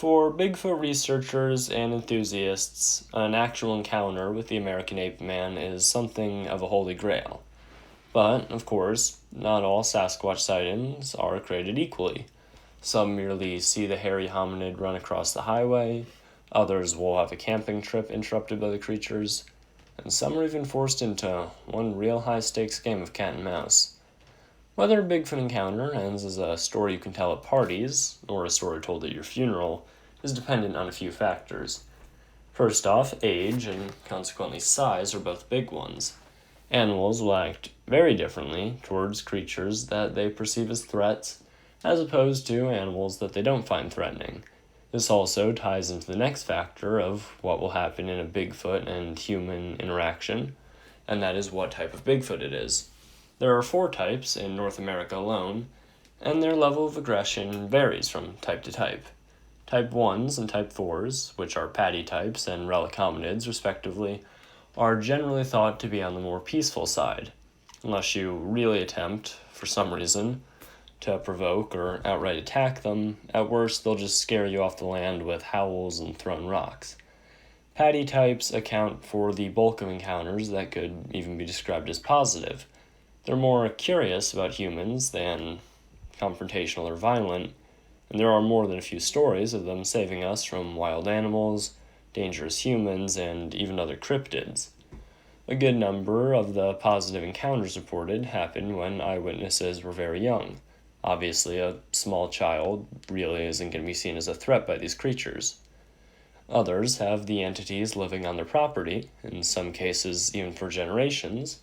For Bigfoot researchers and enthusiasts, an actual encounter with the American ape man is something of a holy grail. But, of course, not all Sasquatch sightings are created equally. Some merely see the hairy hominid run across the highway, others will have a camping trip interrupted by the creatures, and some are even forced into one real high-stakes game of cat and mouse. Whether a Bigfoot encounter ends as a story you can tell at parties, or a story told at your funeral, is dependent on a few factors. First off, age and consequently size are both big ones. Animals will act very differently towards creatures that they perceive as threats, as opposed to animals that they don't find threatening. This also ties into the next factor of what will happen in a Bigfoot and human interaction, and that is what type of Bigfoot it is. There are 4 types in North America alone, and their level of aggression varies from type to type. Type 1s and Type 4s, which are patty types and relic hominids respectively, are generally thought to be on the more peaceful side, unless you really attempt, for some reason, to provoke or outright attack them. At worst, they'll just scare you off the land with howls and thrown rocks. Patty types account for the bulk of encounters that could even be described as positive. They're more curious about humans than confrontational or violent, and there are more than a few stories of them saving us from wild animals, dangerous humans, and even other cryptids. A good number of the positive encounters reported happened when eyewitnesses were very young. Obviously, a small child really isn't going to be seen as a threat by these creatures. Others have the entities living on their property, in some cases even for generations,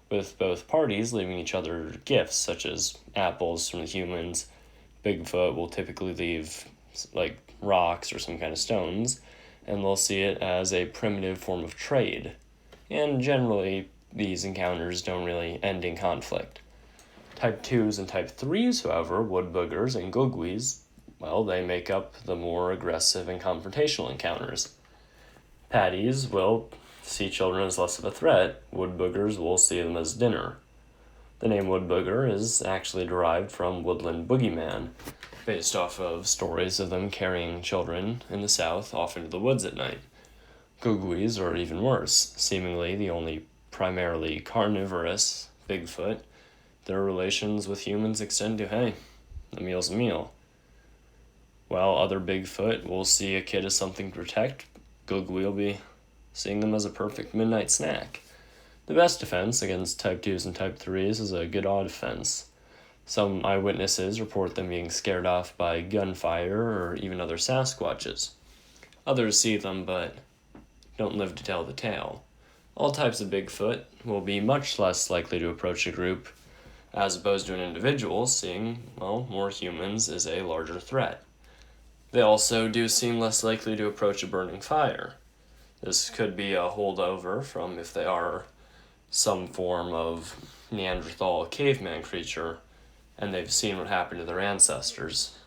with both parties leaving each other gifts such as apples from the humans. Bigfoot will typically leave like rocks or some kind of stones, and they'll see it as a primitive form of trade. And generally, these encounters don't really end in conflict. Type 2s and Type 3s, however, wood boogers and gugwees, well, they make up the more aggressive and confrontational encounters. Patties will see children as less of a threat. Wood boogers will see them as dinner. The name wood booger is actually derived from woodland boogeyman, based off of stories of them carrying children in the south off into the woods at night. Gugwees are even worse, seemingly the only primarily carnivorous Bigfoot. Their relations with humans extend to, hey, a meal's a meal. While other Bigfoot will see a kid as something to protect, Gugwee will be seeing them as a perfect midnight snack. The best defense against Type 2s and Type 3s is a good odd defense. Some eyewitnesses report them being scared off by gunfire or even other Sasquatches. Others see them but don't live to tell the tale. All types of Bigfoot will be much less likely to approach a group as opposed to an individual seeing, well, more humans as a larger threat. They also do seem less likely to approach a burning fire. This could be a holdover from if they are some form of Neanderthal caveman creature, and they've seen what happened to their ancestors.